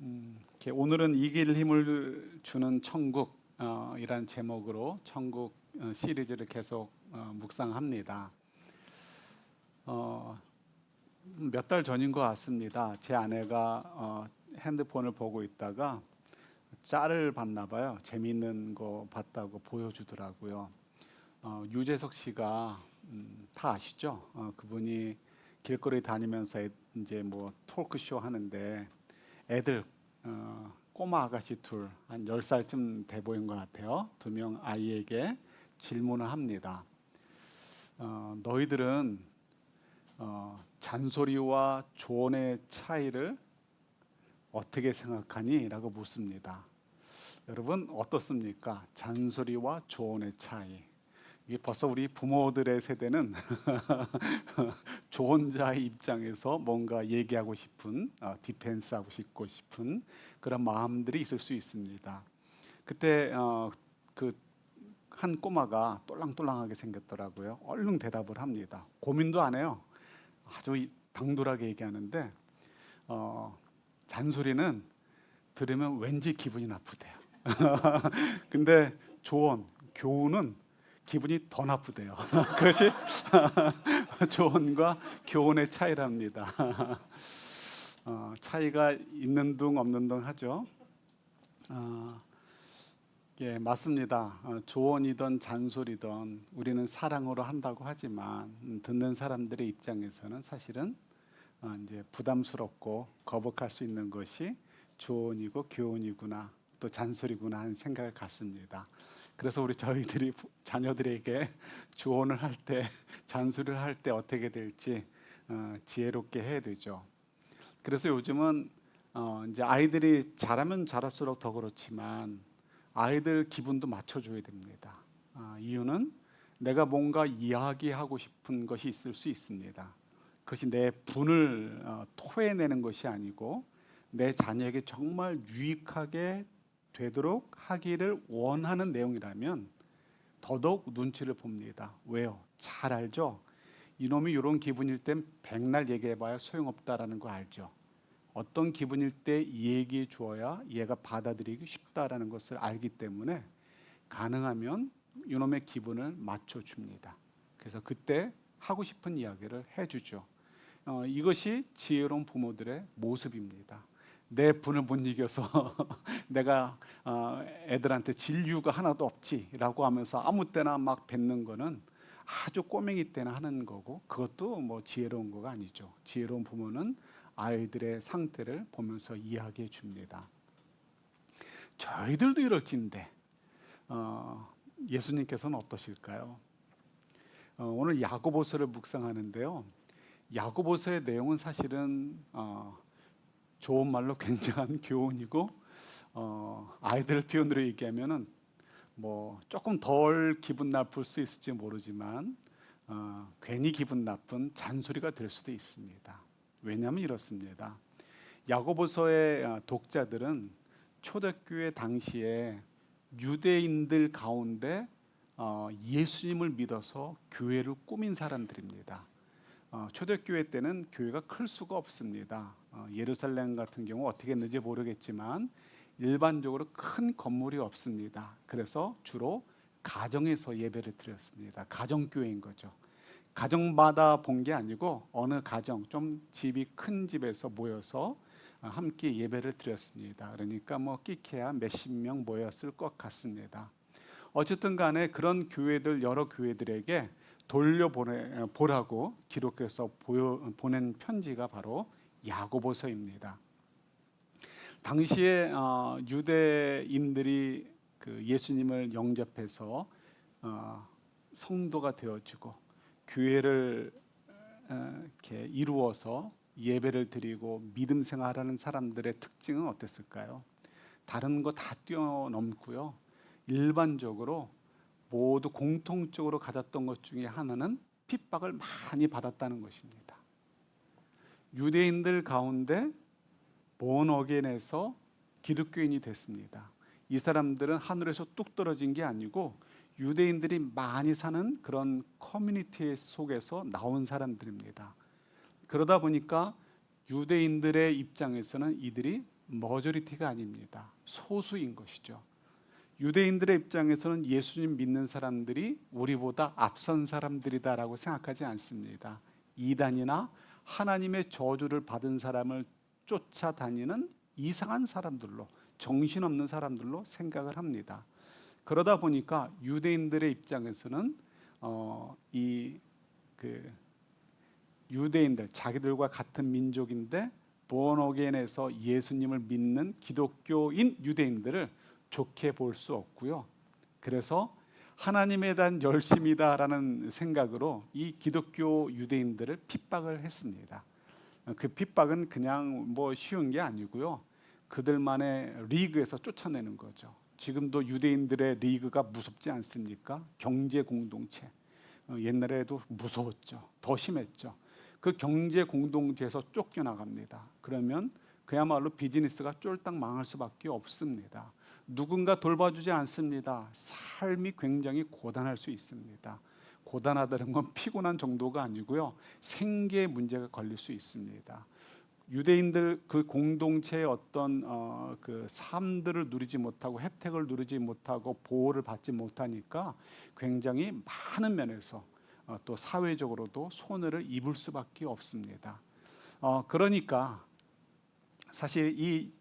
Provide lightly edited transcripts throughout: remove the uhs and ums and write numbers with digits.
이렇게 오늘은 이길 힘을 주는 천국 이란 제목으로 천국 시리즈를 계속 묵상합니다. 몇 달 전인 것 같습니다. 제 아내가 핸드폰을 보고 있다가 짤을 봤나 봐요. 재미있는 거 봤다고 보여주더라고요. 유재석 씨가 다 아시죠? 그분이 길거리 다니면서 이제 뭐 토크쇼 하는데 애들 꼬마 아가씨 둘 한 10살쯤 돼 보인 것 같아요. 두 명 아이에게 질문을 합니다. 너희들은 잔소리와 조언의 차이를 어떻게 생각하니? 라고 묻습니다. 여러분 어떻습니까? 잔소리와 조언의 차이. 이게 벌써 우리 부모들의 세대는 조언자의 입장에서 뭔가 얘기하고 싶은 디펜스하고 싶은 그런 마음들이 있을 수 있습니다. 그때 그 한 꼬마가 똘랑똘랑하게 생겼더라고요. 얼른 대답을 합니다. 고민도 안 해요. 아주 당돌하게 얘기하는데 잔소리는 들으면 왠지 기분이 나쁘대요. 근데 조언, 교훈은 기분이 더 나쁘대요. 그것이 조언과 교훈의 차이랍니다. 차이가 있는 둥 없는 둥 하죠. 예, 맞습니다. 조언이든 잔소리든 우리는 사랑으로 한다고 하지만 듣는 사람들의 입장에서는 사실은 이제 부담스럽고 거북할 수 있는 것이 조언이고 교훈이구나 또 잔소리구나 하는 생각을 갖습니다. 그래서 저희들이 자녀들에게 조언을 할 때, 잔소리를 할 때 어떻게 될지 지혜롭게 해야 되죠. 그래서 요즘은 이제 아이들이 자라면 자랄수록 더 그렇지만 아이들 기분도 맞춰줘야 됩니다. 이유는 내가 뭔가 이야기하고 싶은 것이 있을 수 있습니다. 그것이 내 분을 토해내는 것이 아니고 내 자녀에게 정말 유익하게 되도록 하기를 원하는 내용이라면 더더욱 눈치를 봅니다. 왜요? 잘 알죠? 이놈이 이런 기분일 땐 백날 얘기해봐야 소용없다라는 거 알죠? 어떤 기분일 때 얘기해 주어야 얘가 받아들이기 쉽다라는 것을 알기 때문에 가능하면 이놈의 기분을 맞춰줍니다. 그래서 그때 하고 싶은 이야기를 해주죠. 이것이 지혜로운 부모들의 모습입니다. 내 분을 못 이겨서 내가 애들한테 진류가 하나도 없지라고 하면서 아무 때나 막 뱉는 거는 아주 꼬맹이 때나 하는 거고 그것도 뭐 지혜로운 거가 아니죠. 지혜로운 부모는 아이들의 상태를 보면서 이야기해 줍니다. 저희들도 이럴진데 예수님께서는 어떠실까요? 오늘 야고보서를 묵상하는데요. 야고보서의 내용은 사실은 좋은 말로 굉장한 교훈이고 아이들 표현으로 얘기하면은 뭐 조금 덜 기분 나쁠 수 있을지 모르지만 괜히 기분 나쁜 잔소리가 될 수도 있습니다. 왜냐하면 이렇습니다. 야고보서의 독자들은 초대교회 당시에 유대인들 가운데 예수님을 믿어서 교회를 꾸민 사람들입니다. 초대교회 때는 교회가 클 수가 없습니다. 예루살렘 같은 경우 어떻게 했는지 모르겠지만 일반적으로 큰 건물이 없습니다. 그래서 주로 가정에서 예배를 드렸습니다. 가정교회인 거죠. 가정마다 본 게 아니고 어느 가정 좀 집이 큰 집에서 모여서 함께 예배를 드렸습니다. 그러니까 뭐 끼케야 몇십 명 모였을 것 같습니다. 어쨌든 간에 그런 교회들 여러 교회들에게 돌려보라고 기록해서 보낸 편지가 바로 야고보서입니다. 당시에 유대인들이 그 예수님을 영접해서 성도가 되어지고 교회를 이렇게 이루어서 예배를 드리고 믿음 생활하는 사람들의 특징은 어땠을까요? 다른 거 다 뛰어넘고요. 일반적으로 모두 공통적으로 가졌던 것 중에 하나는 핍박을 많이 받았다는 것입니다. 유대인들 가운데 본어겐에서 기독교인이 됐습니다. 이 사람들은 하늘에서 뚝 떨어진 게 아니고 유대인들이 많이 사는 그런 커뮤니티 속에서 나온 사람들입니다. 그러다 보니까 유대인들의 입장에서는 이들이 머저리티가 아닙니다. 소수인 것이죠. 유대인들의 입장에서는 예수님 믿는 사람들이 우리보다 앞선 사람들이다라고 생각하지 않습니다. 이단이나 하나님의 저주를 받은 사람을 쫓아다니는 이상한 사람들로, 정신없는 사람들로 생각을 합니다. 그러다 보니까 유대인들의 입장에서는 유대인들, 자기들과 같은 민족인데 born again에서 예수님을 믿는 기독교인 유대인들을 좋게 볼 수 없고요. 그래서 하나님에 대한 열심이다라는 생각으로 이 기독교 유대인들을 핍박을 했습니다. 그 핍박은 그냥 뭐 쉬운 게 아니고요. 그들만의 리그에서 쫓아내는 거죠. 지금도 유대인들의 리그가 무섭지 않습니까? 경제 공동체. 옛날에도 무서웠죠. 더 심했죠. 그 경제 공동체에서 쫓겨나갑니다. 그러면 그야말로 비즈니스가 쫄딱 망할 수밖에 없습니다. 누군가 돌봐주지 않습니다. 삶이 굉장히 고단할 수 있습니다. 고단하다는 건 피곤한 정도가 아니고요. 생계에 문제가 걸릴 수 있습니다. 유대인들 그 공동체의 어떤 그 삶들을 누리지 못하고 혜택을 누리지 못하고 보호를 받지 못하니까 굉장히 많은 면에서 또 사회적으로도 손해를 입을 수밖에 없습니다. 그러니까 사실 이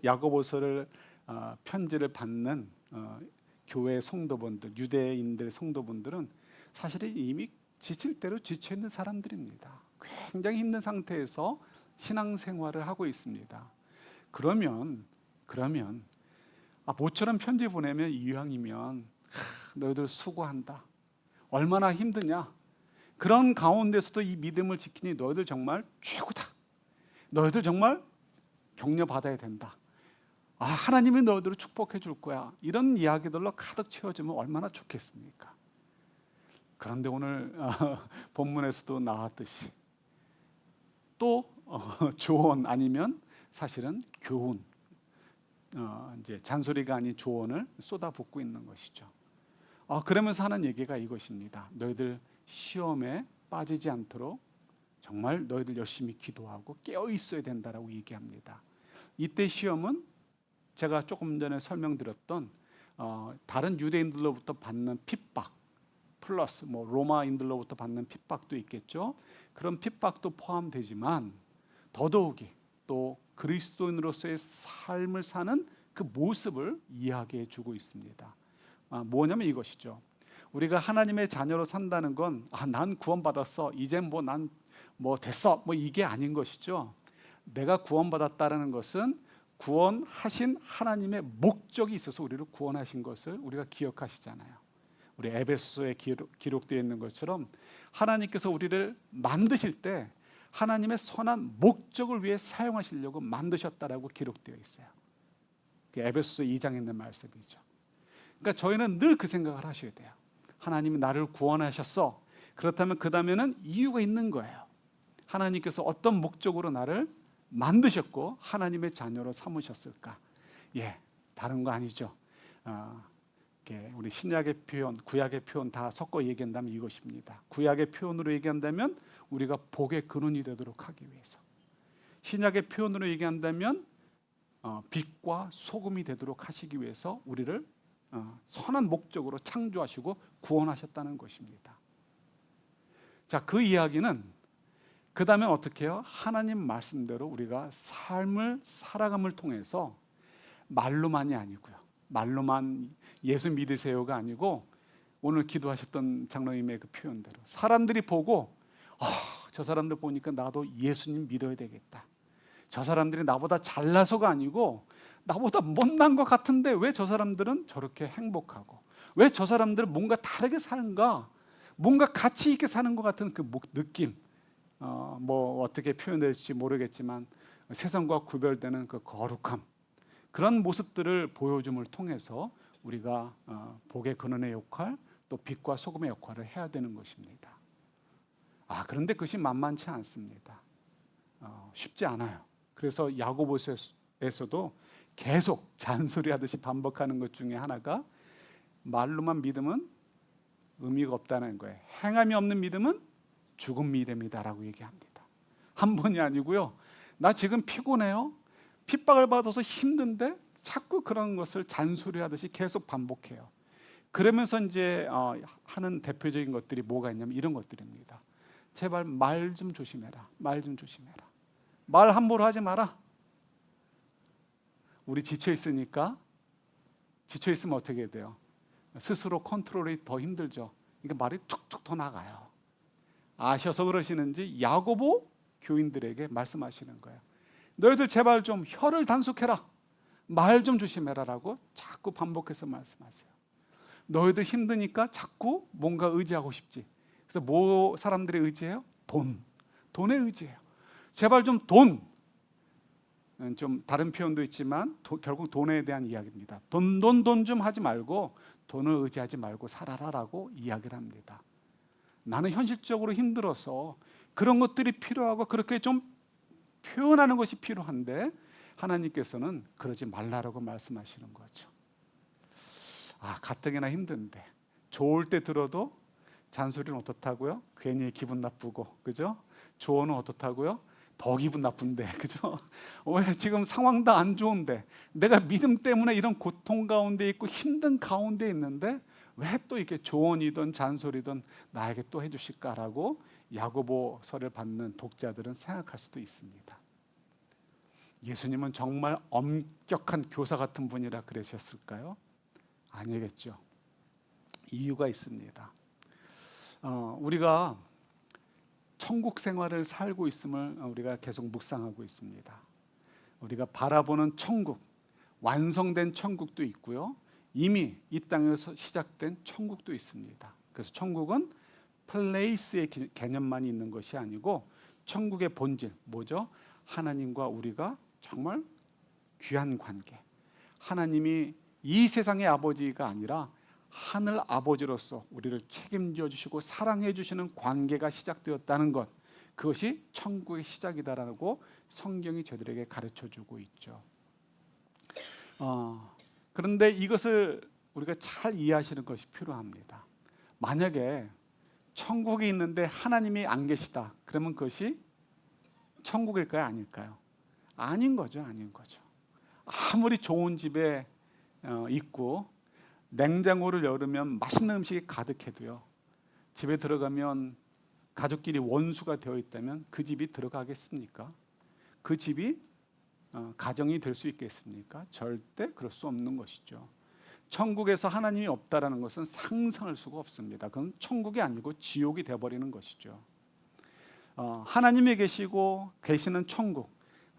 야고보서를 편지를 받는 교회 성도분들, 유대인들 성도분들은 사실은 이미 지칠 대로 지쳐 있는 사람들입니다. 굉장히 힘든 상태에서 신앙생활을 하고 있습니다. 그러면 모처럼 편지 보내면 이왕이면 너희들 수고한다. 얼마나 힘드냐. 그런 가운데서도 이 믿음을 지키니 너희들 정말 최고다. 너희들 정말 격려받아야 된다. 하나님이 너희들을 축복해 줄 거야. 이런 이야기들로 가득 채워지면 얼마나 좋겠습니까? 그런데 오늘 본문에서도 나왔듯이 또 조언 아니면 사실은 교훈, 이제 잔소리가 아닌 조언을 쏟아붓고 있는 것이죠. 그러면서 하는 얘기가 이것입니다. 너희들 시험에 빠지지 않도록 정말 너희들 열심히 기도하고 깨어 있어야 된다라고 얘기합니다. 이때 시험은 제가 조금 전에 설명드렸던 다른 유대인들로부터 받는 핍박 플러스 로마인들로부터 받는 핍박도 있겠죠. 그런 핍박도 포함되지만 더더욱이 또 그리스도인으로서의 삶을 사는 그 모습을 이야기해 주고 있습니다. 뭐냐면 이것이죠. 우리가 하나님의 자녀로 산다는 건 난 구원받았어. 이젠 난 됐어. 이게 아닌 것이죠. 내가 구원받았다는 것은 구원하신 하나님의 목적이 있어서 우리를 구원하신 것을 우리가 기억하시잖아요. 우리 에베소서에 기록되어 있는 것처럼 하나님께서 우리를 만드실 때 하나님의 선한 목적을 위해 사용하시려고 만드셨다라고 기록되어 있어요. 에베소서 2장에 있는 말씀이죠. 그러니까 저희는 늘 그 생각을 하셔야 돼요. 하나님이 나를 구원하셨어. 그렇다면 그 다음에는 이유가 있는 거예요. 하나님께서 어떤 목적으로 나를 만드셨고 하나님의 자녀로 삼으셨을까? 다른 거 아니죠. 우리 신약의 표현, 구약의 표현 다 섞어 얘기한다면 이것입니다. 구약의 표현으로 얘기한다면 우리가 복의 근원이 되도록 하기 위해서, 신약의 표현으로 얘기한다면 빛과 소금이 되도록 하시기 위해서 우리를 선한 목적으로 창조하시고 구원하셨다는 것입니다. 자, 그 이야기는 그 다음에 어떻게 해요? 하나님 말씀대로 우리가 삶을 살아감을 통해서 말로만이 아니고요. 말로만 예수 믿으세요가 아니고 오늘 기도하셨던 장로님의 그 표현대로 사람들이 보고 저 사람들 보니까 나도 예수님 믿어야 되겠다. 저 사람들이 나보다 잘나서가 아니고 나보다 못난 것 같은데 왜 저 사람들은 저렇게 행복하고 왜 저 사람들은 뭔가 다르게 사는가, 뭔가 가치 있게 사는 것 같은 그 느낌, 어떻게 표현될지 모르겠지만 세상과 구별되는 그 거룩함, 그런 모습들을 보여줌을 통해서 우리가 복의 근원의 역할, 또 빛과 소금의 역할을 해야 되는 것입니다. 그런데 그것이 만만치 않습니다. 쉽지 않아요. 그래서 야고보서에서도 계속 잔소리하듯이 반복하는 것 중에 하나가 말로만 믿음은 의미가 없다는 거예요. 행함이 없는 믿음은 죽은 믿음이다라고 얘기합니다. 한 번이 아니고요. 나 지금 피곤해요. 핍박을 받아서 힘든데 자꾸 그런 것을 잔소리하듯이 계속 반복해요. 그러면서 이제 하는 대표적인 것들이 뭐가 있냐면 이런 것들입니다. 제발 말 좀 조심해라. 말 좀 조심해라. 말 함부로 하지 마라. 우리 지쳐 있으니까, 지쳐 있으면 어떻게 돼요? 스스로 컨트롤이 더 힘들죠. 그러니까 말이 툭툭 더 나가요. 아셔서 그러시는지 야고보 교인들에게 말씀하시는 거예요. 너희들 제발 좀 혀를 단속해라. 말 좀 조심해라라고 자꾸 반복해서 말씀하세요. 너희들 힘드니까 자꾸 뭔가 의지하고 싶지. 그래서 뭐 사람들이 의지해요? 돈에 의지해요. 제발 좀 좀 다른 표현도 있지만 결국 돈에 대한 이야기입니다. 돈 좀 하지 말고 돈을 의지하지 말고 살아라라고 이야기를 합니다. 나는 현실적으로 힘들어서 그런 것들이 필요하고 그렇게 좀 표현하는 것이 필요한데 하나님께서는 그러지 말라라고 말씀하시는 거죠. 가뜩이나 힘든데 좋을 때 들어도 잔소리는 어떻다고요? 괜히 기분 나쁘고, 그죠? 조언은 어떻다고요? 더 기분 나쁜데, 그죠? 왜 지금 상황도 안 좋은데 내가 믿음 때문에 이런 고통 가운데 있고 힘든 가운데 있는데 왜 또 이렇게 조언이든 잔소리든 나에게 또 해주실까라고 야고보서를 받는 독자들은 생각할 수도 있습니다. 예수님은 정말 엄격한 교사 같은 분이라 그러셨을까요? 아니겠죠. 이유가 있습니다. 우리가 천국 생활을 살고 있음을 우리가 계속 묵상하고 있습니다. 우리가 바라보는 천국, 완성된 천국도 있고요. 이미 이 땅에서 시작된 천국도 있습니다. 그래서 천국은 플레이스의 개념만 있는 것이 아니고 천국의 본질, 뭐죠? 하나님과 우리가 정말 귀한 관계. 하나님이 이 세상의 아버지가 아니라 하늘 아버지로서 우리를 책임져 주시고 사랑해 주시는 관계가 시작되었다는 것, 그것이 천국의 시작이다라고 성경이 저들에게 가르쳐 주고 있죠. 그런데 이것을 우리가 잘 이해하시는 것이 필요합니다. 만약에 천국이 있는데 하나님이 안 계시다, 그러면 그것이 천국일까요? 아닐까요? 아닌 거죠. 아무리 좋은 집에 있고 냉장고를 열으면 맛있는 음식이 가득해도요, 집에 들어가면 가족끼리 원수가 되어 있다면 그 집이 들어가겠습니까? 그 집이 가정이 될 수 있겠습니까? 절대 그럴 수 없는 것이죠. 천국에서 하나님이 없다라는 것은 상상할 수가 없습니다. 그건 천국이 아니고 지옥이 되어버리는 것이죠. 하나님이 계시는 천국,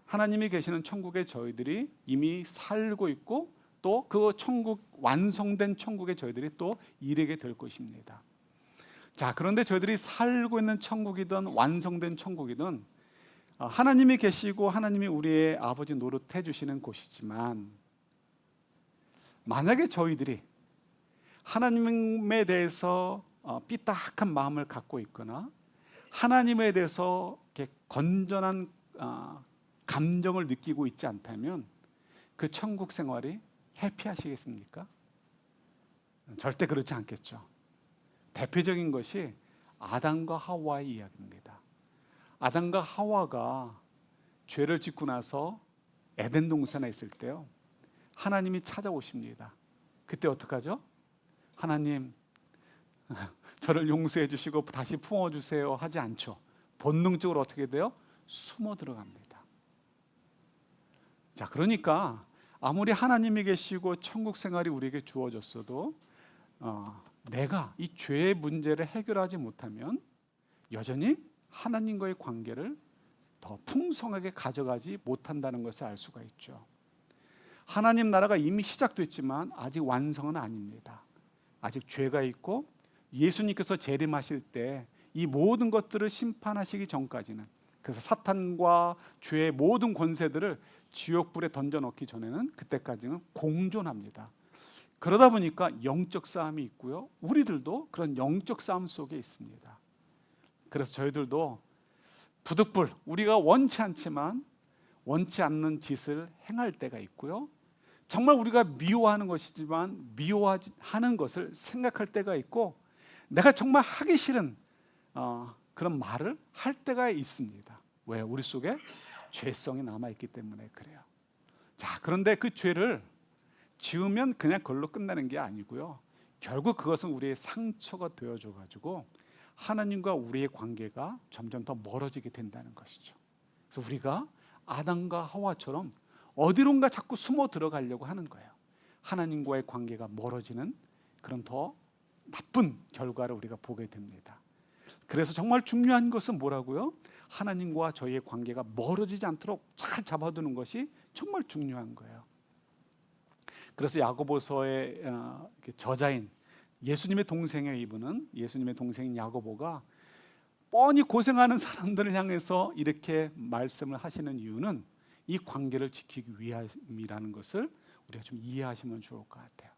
하나님이 계시는 천국에 저희들이 이미 살고 있고 또 그 천국, 완성된 천국에 저희들이 또 일하게 될 것입니다. 자, 그런데 저희들이 살고 있는 천국이든 완성된 천국이든 하나님이 계시고 하나님이 우리의 아버지 노릇해 주시는 곳이지만, 만약에 저희들이 하나님에 대해서 삐딱한 마음을 갖고 있거나 하나님에 대해서 이렇게 건전한 감정을 느끼고 있지 않다면 그 천국 생활이 해피하시겠습니까? 절대 그렇지 않겠죠. 대표적인 것이 아담과 하와의 이야기입니다. 아담과 하와가 죄를 짓고 나서 에덴 동산에 있을 때요, 하나님이 찾아오십니다. 그때 어떡하죠? 하나님, 저를 용서해 주시고 다시 품어주세요 하지 않죠. 본능적으로 어떻게 돼요? 숨어 들어갑니다. 자, 그러니까 아무리 하나님이 계시고 천국 생활이 우리에게 주어졌어도 내가 이 죄의 문제를 해결하지 못하면 여전히 하나님과의 관계를 더 풍성하게 가져가지 못한다는 것을 알 수가 있죠. 하나님 나라가 이미 시작됐지만 아직 완성은 아닙니다. 아직 죄가 있고 예수님께서 재림하실 때 이 모든 것들을 심판하시기 전까지는, 그래서 사탄과 죄의 모든 권세들을 지옥불에 던져넣기 전에는 그때까지는 공존합니다. 그러다 보니까 영적 싸움이 있고요, 우리들도 그런 영적 싸움 속에 있습니다. 그래서 저희들도 부득불 우리가 원치 않지만 원치 않는 짓을 행할 때가 있고요, 정말 우리가 미워하는 것이지만 미워하는 것을 생각할 때가 있고, 내가 정말 하기 싫은 그런 말을 할 때가 있습니다. 왜? 우리 속에 죄성이 남아있기 때문에 그래요. 자, 그런데 그 죄를 지으면 그냥 그걸로 끝나는 게 아니고요. 결국 그것은 우리의 상처가 되어줘 가지고 하나님과 우리의 관계가 점점 더 멀어지게 된다는 것이죠. 그래서 우리가 아담과 하와처럼 어디론가 자꾸 숨어 들어가려고 하는 거예요. 하나님과의 관계가 멀어지는 그런 더 나쁜 결과를 우리가 보게 됩니다. 그래서 정말 중요한 것은 뭐라고요? 하나님과 저희의 관계가 멀어지지 않도록 잘 잡아두는 것이 정말 중요한 거예요. 그래서 야고보서의 저자인 예수님의 동생이에요. 이분은 예수님의 동생인 야고보가 뻔히 고생하는 사람들을 향해서 이렇게 말씀을 하시는 이유는 이 관계를 지키기 위함이라는 것을 우리가 좀 이해하시면 좋을 것 같아요.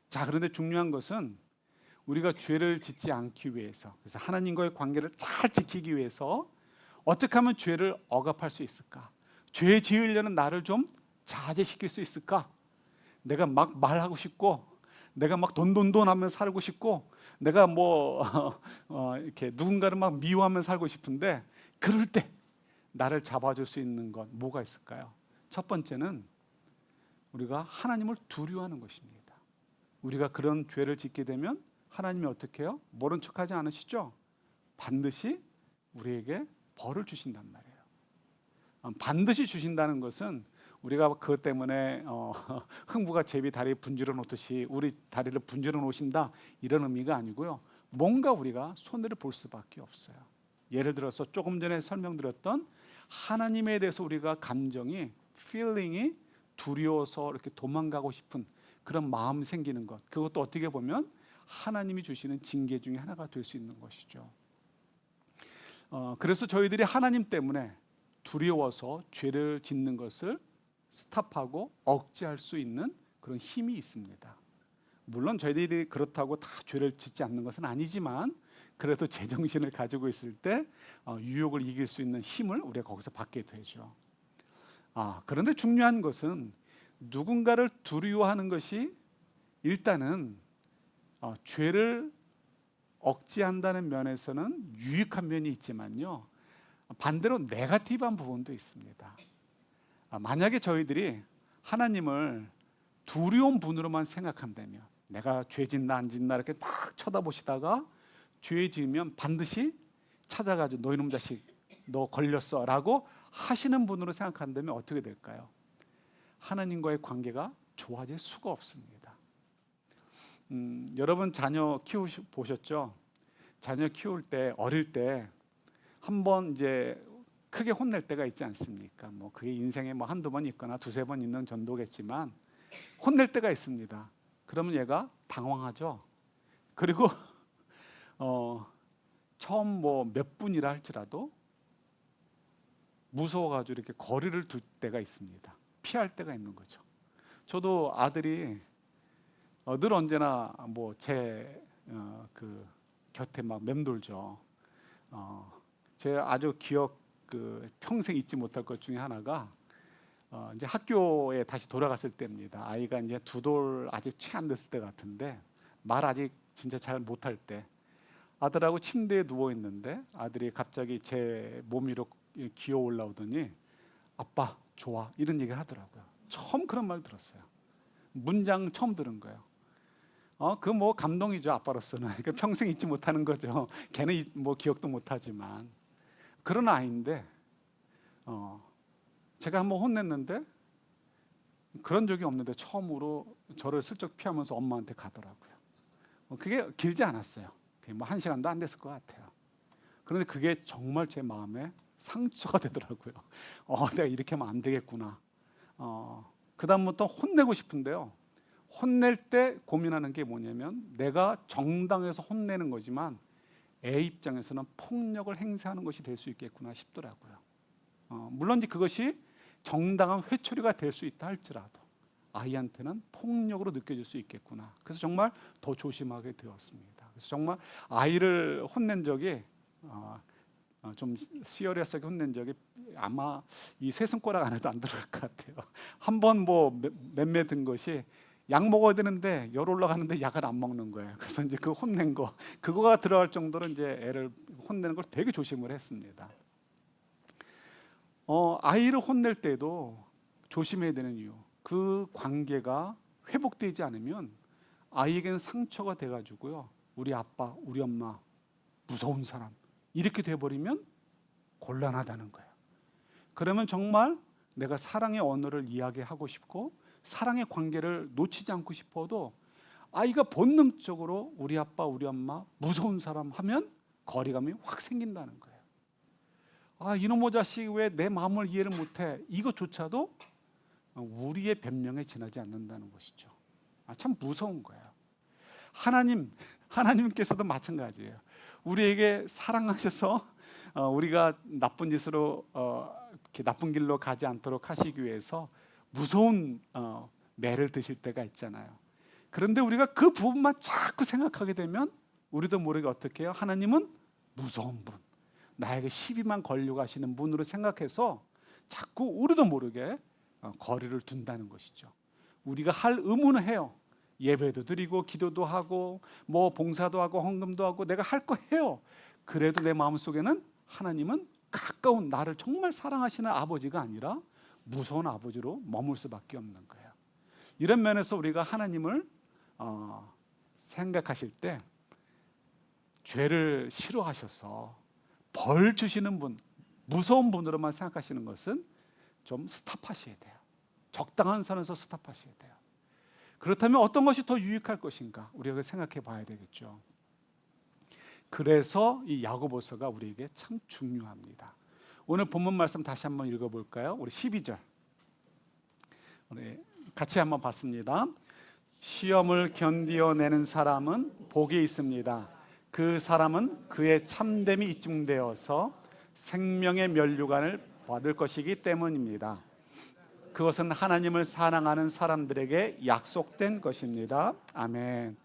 자, 그런데 중요한 것은 우리가 죄를 짓지 않기 위해서, 그래서 하나님과의 관계를 잘 지키기 위해서 어떻게 하면 죄를 억압할 수 있을까? 죄 지으려는 나를 좀 자제시킬 수 있을까? 내가 막 말하고 싶고, 내가 막 돈돈돈 하면 살고 싶고, 내가 뭐 이렇게 누군가를 막 미워하면 살고 싶은데, 그럴 때 나를 잡아줄 수 있는 건 뭐가 있을까요? 첫 번째는 우리가 하나님을 두려워하는 것입니다. 우리가 그런 죄를 짓게 되면 하나님이 어떻게 해요? 모른 척하지 않으시죠? 반드시 우리에게 벌을 주신단 말이에요. 반드시 주신다는 것은 우리가 그것 때문에 흥부가 제비 다리 분질러 놓듯이 우리 다리를 분질러 놓으신다, 이런 의미가 아니고요. 뭔가 우리가 손해를 볼 수밖에 없어요. 예를 들어서 조금 전에 설명드렸던 하나님에 대해서 우리가 감정이, feeling이 두려워서 이렇게 도망가고 싶은 그런 마음이 생기는 것, 그것도 어떻게 보면 하나님이 주시는 징계 중에 하나가 될 수 있는 것이죠. 그래서 저희들이 하나님 때문에 두려워서 죄를 짓는 것을 스탑하고 억제할 수 있는 그런 힘이 있습니다. 물론 저희들이 그렇다고 다 죄를 짓지 않는 것은 아니지만, 그래도 제정신을 가지고 있을 때 유혹을 이길 수 있는 힘을 우리가 거기서 받게 되죠. 그런데 중요한 것은 누군가를 두려워하는 것이 일단은 죄를 억제한다는 면에서는 유익한 면이 있지만요, 반대로 네거티브한 부분도 있습니다. 만약에 저희들이 하나님을 두려운 분으로만 생각한다면, 내가 죄 짓나 안 짓나 이렇게 막 쳐다보시다가 죄 지으면 반드시 찾아가지고 너 이놈 자식 너 걸렸어 라고 하시는 분으로 생각한다면 어떻게 될까요? 하나님과의 관계가 좋아질 수가 없습니다. 여러분 자녀 보셨죠? 자녀 키울 때, 어릴 때 한번 이제 크게 혼낼 때가 있지 않습니까? 뭐 그게 인생에 뭐 한두 번 있거나 두세 번 있는 정도겠지만 혼낼 때가 있습니다. 그러면 얘가 당황하죠. 그리고 처음 뭐 몇 분이라 할지라도 무서워가지고 이렇게 거리를 둘 때가 있습니다. 피할 때가 있는 거죠. 저도 아들이 늘 언제나 뭐 제 그 곁에 막 맴돌죠. 제 아주 평생 잊지 못할 것 중에 하나가 이제 학교에 다시 돌아갔을 때입니다. 아이가 이제 두 돌 아직 채 안 됐을 때 같은데, 말 아직 진짜 잘 못할 때, 아들하고 침대에 누워 있는데 아들이 갑자기 제 몸 위로 기어 올라오더니 아빠 좋아, 이런 얘기를 하더라고요. 처음 그런 말 들었어요. 문장 처음 들은 거예요. 그 뭐 감동이죠, 아빠로서는. 그러니까 평생 잊지 못하는 거죠. 걔는 뭐 기억도 못하지만. 그런 아이인데 제가 한번 혼냈는데, 그런 적이 없는데 처음으로 저를 슬쩍 피하면서 엄마한테 가더라고요. 그게 길지 않았어요. 그게 뭐 1시간도 안 됐을 것 같아요. 그런데 그게 정말 제 마음에 상처가 되더라고요. 내가 이렇게 하면 안 되겠구나. 그 다음부터 혼내고 싶은데요, 혼낼 때 고민하는 게 뭐냐면, 내가 정당해서 혼내는 거지만 애 입장에서는 폭력을 행사하는 것이 될 수 있겠구나 싶더라고요. 물론 이제 그것이 정당한 회초리가 될 수 있다 할지라도 아이한테는 폭력으로 느껴질 수 있겠구나. 그래서 정말 더 조심하게 되었습니다. 그래서 정말 아이를 혼낸 적이 좀 시어리하게 혼낸 적이 아마 이 세 손가락 안에도 안 들어갈 것 같아요. 한번 뭐 맴매 든 것이, 약 먹어야 되는데 열 올라가는데 약을 안 먹는 거예요. 그래서 이제 그 혼낸 거, 그거가 들어갈 정도로 이제 애를 혼내는 걸 되게 조심을 했습니다. 아이를 혼낼 때도 조심해야 되는 이유, 그 관계가 회복되지 않으면 아이에게는 상처가 돼가지고요, 우리 아빠, 우리 엄마 무서운 사람 이렇게 돼버리면 곤란하다는 거예요. 그러면 정말 내가 사랑의 언어를 이야기하고 싶고 사랑의 관계를 놓치지 않고 싶어도 아이가 본능적으로 우리 아빠, 우리 엄마 무서운 사람 하면 거리감이 확 생긴다는 거예요. 아, 이놈의 자식 왜 내 마음을 이해를 못해? 이것조차도 우리의 변명에 지나지 않는다는 것이죠. 참 무서운 거예요. 하나님께서도 마찬가지예요. 우리에게 사랑하셔서 우리가 나쁜 짓으로 이렇게 나쁜 길로 가지 않도록 하시기 위해서 무서운 매를 드실 때가 있잖아요. 그런데 우리가 그 부분만 자꾸 생각하게 되면 우리도 모르게 어떻게 해요? 하나님은 무서운 분, 나에게 시비만 걸려고 하시는 분으로 생각해서 자꾸 우리도 모르게 거리를 둔다는 것이죠. 우리가 할 의무는 해요. 예배도 드리고 기도도 하고 뭐 봉사도 하고 헌금도 하고 내가 할 거 해요. 그래도 내 마음속에는 하나님은 가까운 나를 정말 사랑하시는 아버지가 아니라 무서운 아버지로 머물 수밖에 없는 거예요. 이런 면에서 우리가 하나님을 생각하실 때 죄를 싫어하셔서 벌 주시는 분, 무서운 분으로만 생각하시는 것은 좀 스탑하셔야 돼요. 적당한 선에서 스탑하셔야 돼요. 그렇다면 어떤 것이 더 유익할 것인가? 우리가 생각해 봐야 되겠죠. 그래서 이 야고보서가 우리에게 참 중요합니다. 오늘 본문 말씀 다시 한번 읽어볼까요? 우리 12절 우리 같이 한번 봤습니다. 시험을 견디어내는 사람은 복이 있습니다. 그 사람은 그의 참됨이 입증되어서 생명의 면류관을 받을 것이기 때문입니다. 그것은 하나님을 사랑하는 사람들에게 약속된 것입니다. 아멘.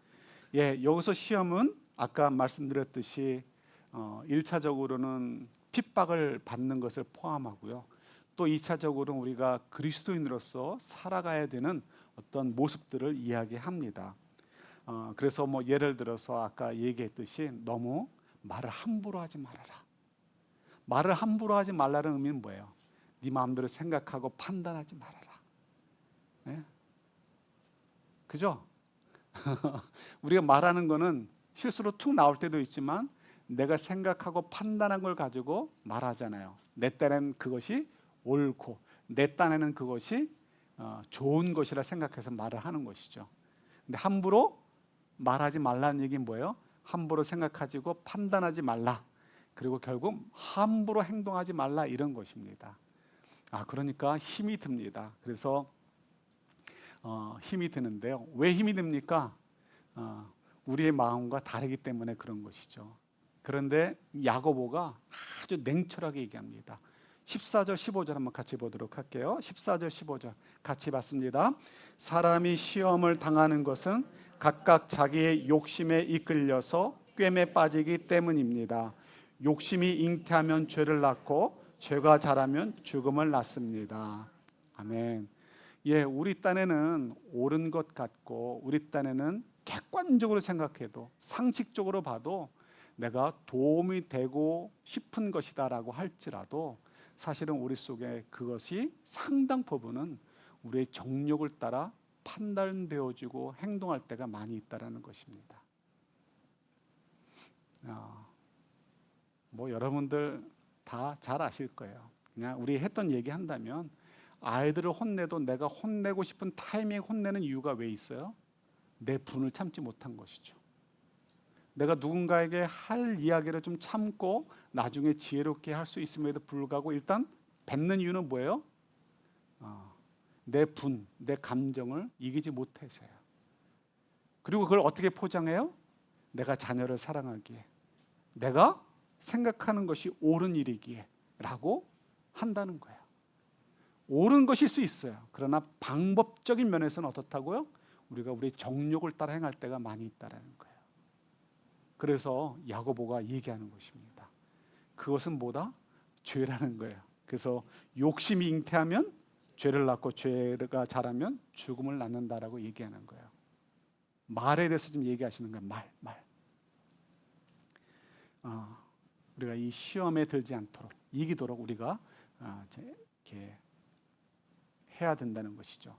예, 여기서 시험은 아까 말씀드렸듯이 1차적으로는 핍박을 받는 것을 포함하고요. 또 2차적으로는 우리가 그리스도인으로서 살아가야 되는 어떤 모습들을 이야기합니다. 그래서 뭐 예를 들어서 아까 얘기했듯이 너무 말을 함부로 하지 말아라. 말을 함부로 하지 말라는 의미는 뭐예요? 네 마음대로 생각하고 판단하지 말아라. 네? 그죠? 우리가 말하는 거는 실수로 툭 나올 때도 있지만 내가 생각하고 판단한 걸 가지고 말하잖아요. 내 딴에는 그것이 옳고 내 딴에는 그것이 좋은 것이라 생각해서 말을 하는 것이죠. 근데 함부로 말하지 말라는 얘기는 뭐예요? 함부로 생각하지고 판단하지 말라. 그리고 결국 함부로 행동하지 말라 이런 것입니다. 그러니까 힘이 듭니다. 그래서 힘이 드는데요. 왜 힘이 듭니까? 우리의 마음과 다르기 때문에 그런 것이죠. 그런데 야고보가 아주 냉철하게 얘기합니다. 14절 15절 한번 같이 보도록 할게요. 14절 15절 같이 봤습니다. 사람이 시험을 당하는 것은 각각 자기의 욕심에 이끌려서 꿰매 빠지기 때문입니다. 욕심이 잉태하면 죄를 낳고 죄가 자라면 죽음을 낳습니다. 아멘. 예, 우리 딴에는 옳은 것 같고 우리 딴에는 객관적으로 생각해도 상식적으로 봐도 내가 도움이 되고 싶은 것이다라고 할지라도 사실은 우리 속에 그것이 상당 부분은 우리의 정욕을 따라 판단되어지고 행동할 때가 많이 있다라는 것입니다. 뭐 여러분들 다 잘 아실 거예요. 그냥 우리 했던 얘기 한다면 아이들을 혼내도 내가 혼내고 싶은 타이밍에 혼내는 이유가 왜 있어요? 내 분을 참지 못한 것이죠. 내가 누군가에게 할 이야기를 좀 참고 나중에 지혜롭게 할 수 있음에도 불구하고 일단 뱉는 이유는 뭐예요? 내 분, 내 감정을 이기지 못해서요. 그리고 그걸 어떻게 포장해요? 내가 자녀를 사랑하기에, 내가 생각하는 것이 옳은 일이기에 라고 한다는 거예요. 옳은 것일 수 있어요. 그러나 방법적인 면에서는 어떻다고요? 우리가 우리 정욕을 따라 행할 때가 많이 있다는 거예요. 그래서 야고보가 얘기하는 것입니다. 그것은 뭐다? 죄라는 거예요. 그래서 욕심이 잉태하면 죄를 낳고 죄가 자라면 죽음을 낳는다라고 얘기하는 거예요. 말에 대해서 좀 얘기하시는 거예요. 말. 우리가 이 시험에 들지 않도록 이기도록 우리가 이렇게 해야 된다는 것이죠.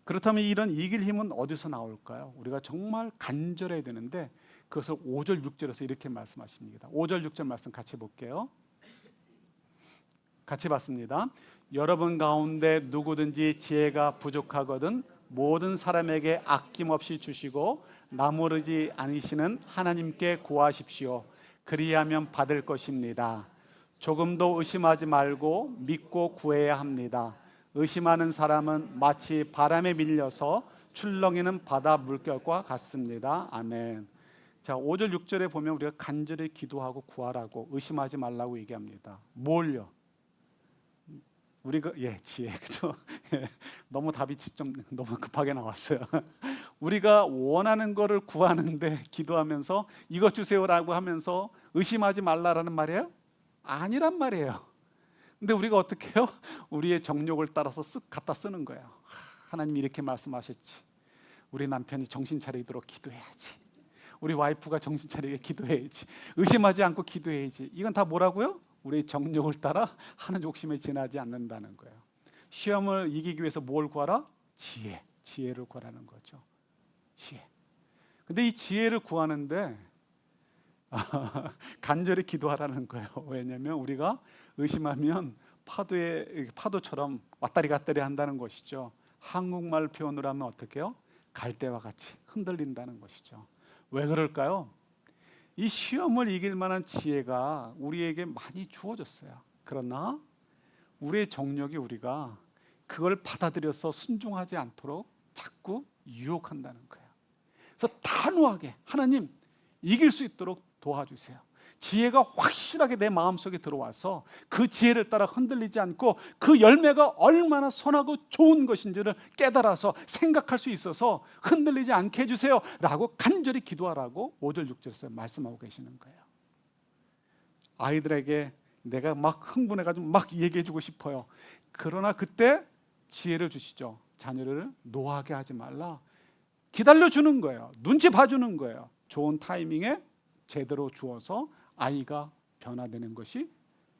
그렇다면 이런 이길 힘은 어디서 나올까요? 우리가 정말 간절해야 되는데 그것을 5절 6절에서 이렇게 말씀하십니다. 5절 6절 말씀 같이 볼게요. 같이 봤습니다. 여러분 가운데 누구든지 지혜가 부족하거든 모든 사람에게 아낌없이 주시고 나무르지 않으시는 하나님께 구하십시오. 그리하면 받을 것입니다. 조금도 의심하지 말고 믿고 구해야 합니다. 의심하는 사람은 마치 바람에 밀려서 출렁이는 바다 물결과 같습니다. 아멘. 자, 5절 6절에 보면 우리가 간절히 기도하고 구하라고, 의심하지 말라고 얘기합니다. 뭘요? 우리가 지혜, 그죠? 너무 답이 좀 너무 급하게 나왔어요. 우리가 원하는 거를 구하는데 기도하면서 이것 주세요라고 하면서 의심하지 말라라는 말이에요? 아니란 말이에요. 근데 우리가 어떻게 해요? 우리의 정욕을 따라서 쓱 갖다 쓰는 거예요. 하나님이 이렇게 말씀하셨지. 우리 남편이 정신 차리도록 기도해야지. 우리 와이프가 정신 차리게 기도해야지. 의심하지 않고 기도해야지. 이건 다 뭐라고요? 우리의 정욕을 따라 하는 욕심에 지나지 않는다는 거예요. 시험을 이기기 위해서 뭘 구하라? 지혜를 구하라는 거죠. 지혜. 근데 이 지혜를 구하는데 간절히 기도하라는 거예요. 왜냐하면 우리가 의심하면 파도처럼 왔다리 갔다리 한다는 것이죠. 한국말 표현으로 하면 어떻게 해요? 갈대와 같이 흔들린다는 것이죠. 왜 그럴까요? 이 시험을 이길 만한 지혜가 우리에게 많이 주어졌어요. 그러나 우리의 정력이 우리가 그걸 받아들여서 순종하지 않도록 자꾸 유혹한다는 거예요. 그래서 단호하게 하나님 이길 수 있도록 도와주세요. 지혜가 확실하게 내 마음속에 들어와서 그 지혜를 따라 흔들리지 않고 그 열매가 얼마나 선하고 좋은 것인지를 깨달아서 생각할 수 있어서 흔들리지 않게 해주세요 라고 간절히 기도하라고 5절 6절에서 말씀하고 계시는 거예요. 아이들에게 내가 막 흥분해가지고 막 얘기해주고 싶어요. 그러나 그때 지혜를 주시죠. 자녀를 노하게 하지 말라. 기다려주는 거예요. 눈치 봐주는 거예요. 좋은 타이밍에 제대로 주어서 아이가 변화되는 것이,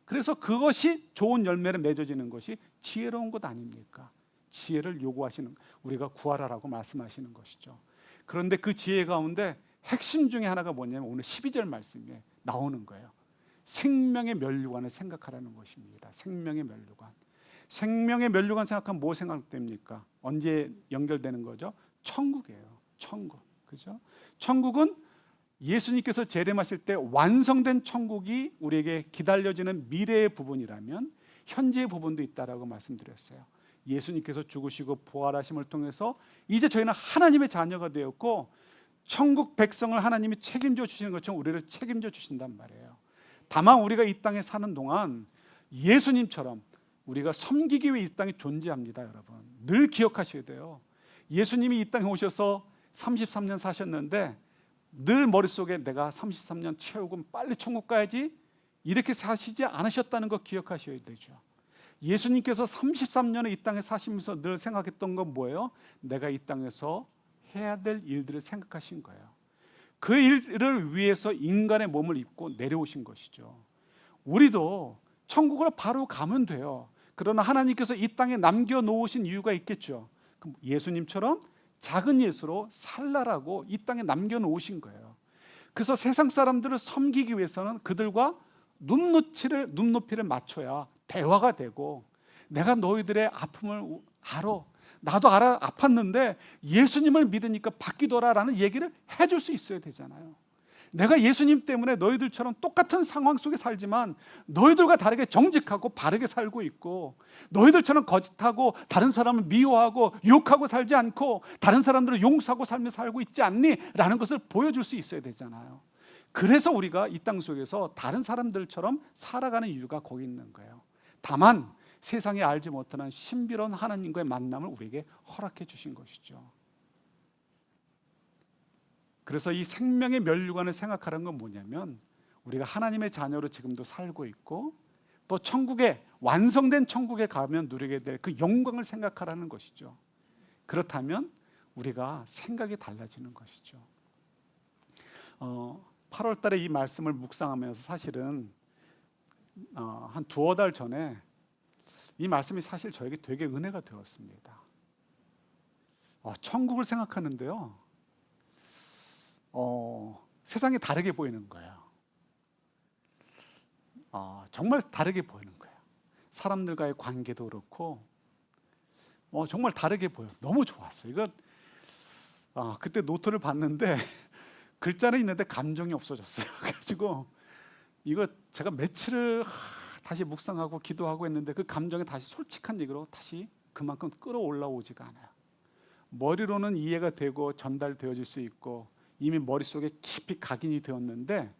그래서 그것이 좋은 열매를 맺어지는 것이 지혜로운 것 아닙니까? 지혜를 요구하시는, 우리가 구하라라고 말씀하시는 것이죠. 그런데 그 지혜 가운데 핵심 중에 하나가 뭐냐면 오늘 12절 말씀에 나오는 거예요. 생명의 면류관을 생각하라는 것입니다. 생명의 면류관. 생명의 면류관 생각하면 뭐 생각됩니까? 언제 연결되는 거죠? 천국이에요. 천국. 그죠? 천국은 예수님께서 재림하실 때 완성된 천국이 우리에게 기다려지는 미래의 부분이라면 현재의 부분도 있다라고 말씀드렸어요. 예수님께서 죽으시고 부활하심을 통해서 이제 저희는 하나님의 자녀가 되었고 천국 백성을 하나님이 책임져 주시는 것처럼 우리를 책임져 주신단 말이에요. 다만 우리가 이 땅에 사는 동안 예수님처럼 우리가 섬기기 위해 이 땅에 존재합니다. 여러분 늘 기억하셔야 돼요. 예수님이 이 땅에 오셔서 33년 사셨는데 늘 머릿속에 내가 33년 채우고 빨리 천국 가야지 이렇게 사시지 않으셨다는 거 기억하셔야 되죠. 예수님께서 33년을 이 땅에 사시면서 늘 생각했던 건 뭐예요? 내가 이 땅에서 해야 될 일들을 생각하신 거예요. 그 일을 위해서 인간의 몸을 입고 내려오신 것이죠. 우리도 천국으로 바로 가면 돼요. 그러나 하나님께서 이 땅에 남겨놓으신 이유가 있겠죠. 그럼 예수님처럼 작은 예수로 살라라고 이 땅에 남겨놓으신 거예요. 그래서 세상 사람들을 섬기기 위해서는 그들과 눈높이를 맞춰야 대화가 되고, 내가 너희들의 아픔을 알아, 나도 알아, 아팠는데 예수님을 믿으니까 바뀌더라라는 얘기를 해줄 수 있어야 되잖아요. 내가 예수님 때문에 너희들처럼 똑같은 상황 속에 살지만 너희들과 다르게 정직하고 바르게 살고 있고, 너희들처럼 거짓하고 다른 사람을 미워하고 욕하고 살지 않고 다른 사람들을 용서하고 살며 살고 있지 않니? 라는 것을 보여줄 수 있어야 되잖아요. 그래서 우리가 이 땅 속에서 다른 사람들처럼 살아가는 이유가 거기 있는 거예요. 다만 세상에 알지 못하는 신비로운 하나님과의 만남을 우리에게 허락해 주신 것이죠. 그래서 이 생명의 면류관을 생각하는 건 뭐냐면 우리가 하나님의 자녀로 지금도 살고 있고 또 천국에, 완성된 천국에 가면 누리게 될 그 영광을 생각하라는 것이죠. 그렇다면 우리가 생각이 달라지는 것이죠. 8월 달에 이 말씀을 묵상하면서 사실은 한 두어 달 전에 이 말씀이 사실 저에게 되게 은혜가 되었습니다. 천국을 생각하는데요, 세상이 다르게 보이는 거예요. 정말 다르게 보이는 거예요. 사람들과의 관계도 그렇고 정말 다르게 보여요. 너무 좋았어요. 이거 그때 노트를 봤는데 글자는 있는데 감정이 없어졌어요. 그래가지고 이거 제가 며칠을 다시 묵상하고 기도하고 했는데 그 감정이 다시 솔직한 얘기로 다시 그만큼 끌어올라오지가 않아요. 머리로는 이해가 되고 전달되어질 수 있고 이미 머릿속에 깊이 각인이 되었는데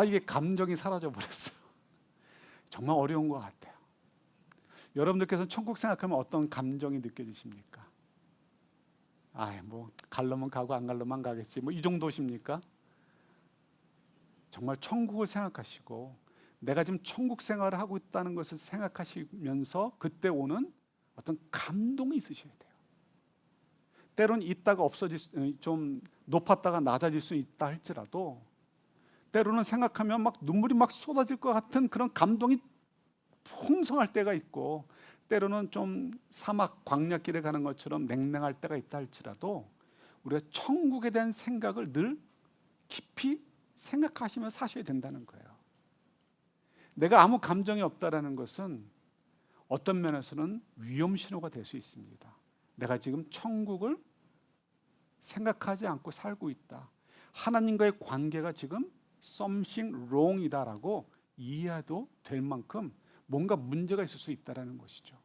이게 감정이 사라져 버렸어요. 정말 어려운 것 같아요. 여러분들께서는 천국 생각하면 어떤 감정이 느껴지십니까? 뭐 갈려면 가고 안 갈려면 안 가겠지, 뭐 이 정도십니까? 정말 천국을 생각하시고 내가 지금 천국 생활을 하고 있다는 것을 생각하시면서 그때 오는 어떤 감동이 있으셔야 돼요. 때론 있다가 좀 높았다가 낮아질 수 있다 할지라도 때로는 생각하면 막 눈물이 막 쏟아질 것 같은 그런 감동이 풍성할 때가 있고 때로는 좀 사막 광야길에 가는 것처럼 냉랭할 때가 있다 할지라도 우리가 천국에 대한 생각을 늘 깊이 생각하시며 사셔야 된다는 거예요. 내가 아무 감정이 없다라는 것은 어떤 면에서는 위험 신호가 될 수 있습니다. 내가 지금 천국을 생각하지 않고 살고 있다. 하나님과의 관계가 지금 something wrong이다라고 이해해도 될 만큼 뭔가 문제가 있을 수 있다는 것이죠.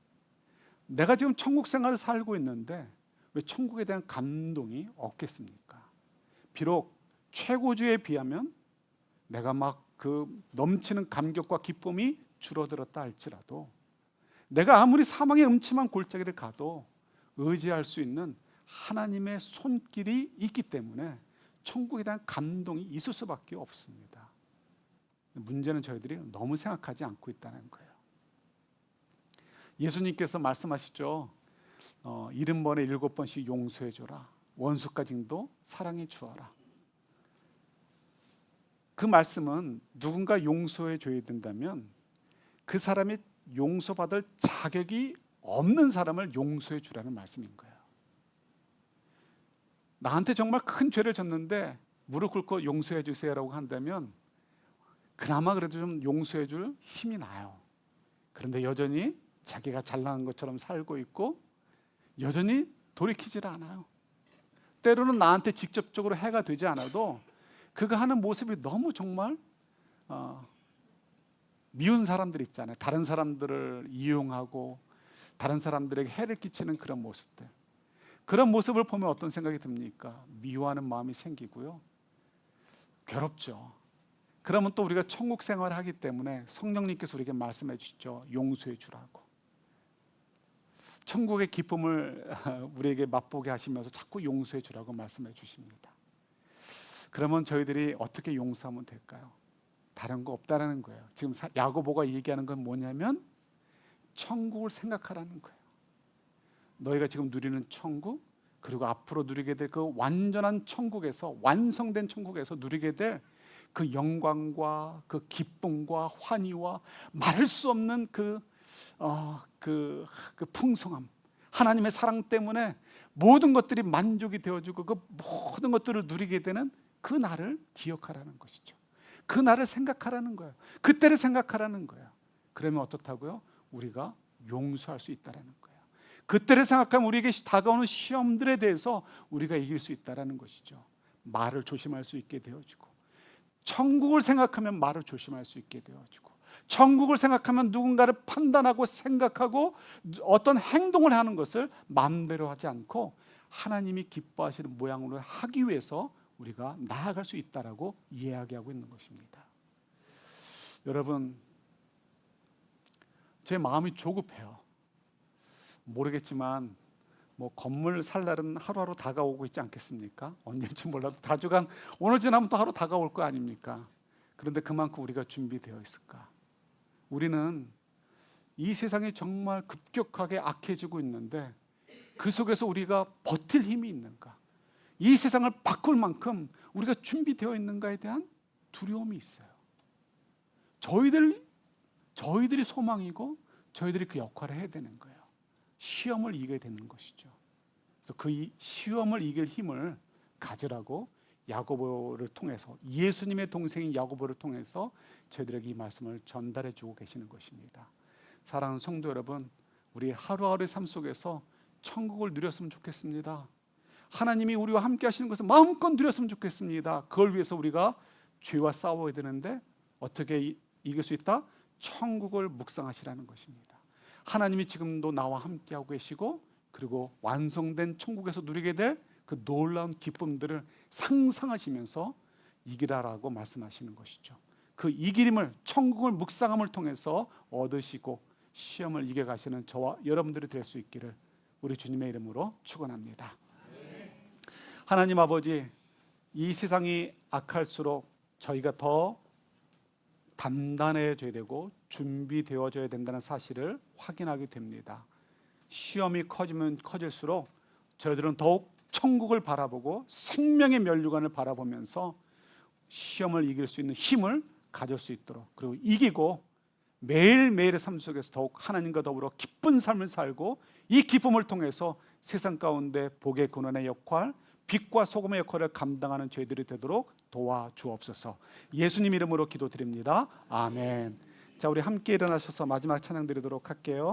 내가 지금 천국 생활을 살고 있는데 왜 천국에 대한 감동이 없겠습니까? 비록 최고주에 비하면 내가 막 그 넘치는 감격과 기쁨이 줄어들었다 할지라도 내가 아무리 사망의 음침한 골짜기를 가도 의지할 수 있는 하나님의 손길이 있기 때문에 천국에 대한 감동이 있을 수밖에 없습니다. 문제는 저희들이 너무 생각하지 않고 있다는 거예요. 예수님께서 말씀하시죠. 70번에 7번씩 용서해 줘라. 원수까지도 사랑해 주어라. 그 말씀은 누군가 용서해 줘야 된다면 그 사람이 용서받을 자격이 없는 사람을 용서해 주라는 말씀인 거예요. 나한테 정말 큰 죄를 졌는데 무릎 꿇고 용서해 주세요라고 한다면 그나마 그래도 좀 용서해 줄 힘이 나요. 그런데 여전히 자기가 잘나간 것처럼 살고 있고 여전히 돌이키질 않아요. 때로는 나한테 직접적으로 해가 되지 않아도 그가 하는 모습이 너무 정말 미운 사람들 있잖아요. 다른 사람들을 이용하고 다른 사람들에게 해를 끼치는 그런 모습들. 그런 모습을 보면 어떤 생각이 듭니까? 미워하는 마음이 생기고요. 괴롭죠. 그러면 또 우리가 천국 생활을 하기 때문에 성령님께서 우리에게 말씀해 주시죠. 용서해 주라고. 천국의 기쁨을 우리에게 맛보게 하시면서 자꾸 용서해 주라고 말씀해 주십니다. 그러면 저희들이 어떻게 용서하면 될까요? 다른 거 없다라는 거예요. 지금 야고보가 얘기하는 건 뭐냐면 천국을 생각하라는 거예요. 너희가 지금 누리는 천국 그리고 앞으로 누리게 될 그 완전한 천국에서 완성된 천국에서 누리게 될 그 영광과 그 기쁨과 환희와 말할 수 없는 그 풍성함, 하나님의 사랑 때문에 모든 것들이 만족이 되어지고 그 모든 것들을 누리게 되는 그 날을 기억하라는 것이죠. 그 날을 생각하라는 거예요. 그때를 생각하라는 거예요. 그러면 어떻다고요? 우리가 용서할 수 있다라는 거예요. 그때를 생각하면 우리에게 다가오는 시험들에 대해서 우리가 이길 수 있다라는 것이죠. 말을 조심할 수 있게 되어지고 천국을 생각하면 말을 조심할 수 있게 되어지고 천국을 생각하면 누군가를 판단하고 생각하고 어떤 행동을 하는 것을 마음대로 하지 않고 하나님이 기뻐하시는 모양으로 하기 위해서 우리가 나아갈 수 있다라고 이야기하고 있는 것입니다. 여러분, 제 마음이 조급해요. 모르겠지만 건물 살 날은 하루하루 다가오고 있지 않겠습니까? 언제인지 몰라도 다주간 오늘 지나면 또 하루 다가올 거 아닙니까? 그런데 그만큼 우리가 준비되어 있을까? 우리는 이 세상이 정말 급격하게 악해지고 있는데 그 속에서 우리가 버틸 힘이 있는가? 이 세상을 바꿀 만큼 우리가 준비되어 있는가에 대한 두려움이 있어요. 저희들이 소망이고 저희들이 그 역할을 해야 되는 거예요. 시험을 이겨야 되는 것이죠. 그래서 그 시험을 이길 힘을 가지라고 야고보를 통해서, 예수님의 동생인 야고보를 통해서 저희들에게 이 말씀을 전달해 주고 계시는 것입니다. 사랑하는 성도 여러분, 우리 하루하루의 삶 속에서 천국을 누렸으면 좋겠습니다. 하나님이 우리와 함께 하시는 것을 마음껏 누렸으면 좋겠습니다. 그걸 위해서 우리가 죄와 싸워야 되는데 어떻게 이길 수 있다? 천국을 묵상하시라는 것입니다. 하나님이 지금도 나와 함께하고 계시고, 그리고 완성된 천국에서 누리게 될 그 놀라운 기쁨들을 상상하시면서 이기라라고 말씀하시는 것이죠. 그 이기림을, 천국을 묵상함을 통해서 얻으시고 시험을 이겨가시는 저와 여러분들이 될 수 있기를 우리 주님의 이름으로 축원합니다. 하나님 아버지, 이 세상이 악할수록 저희가 더 단단해져야 되고 준비되어져야 된다는 사실을 확인하게 됩니다. 시험이 커지면 커질수록 저희들은 더욱 천국을 바라보고 생명의 면류관을 바라보면서 시험을 이길 수 있는 힘을 가질 수 있도록, 그리고 이기고 매일매일의 삶 속에서 더욱 하나님과 더불어 기쁜 삶을 살고, 이 기쁨을 통해서 세상 가운데 복의 근원의 역할, 빛과 소금의 역할을 감당하는 저희들이 되도록 도와주옵소서. 예수님 이름으로 기도드립니다. 아멘. 자, 우리 함께 일어나셔서 마지막 찬양 드리도록 할게요.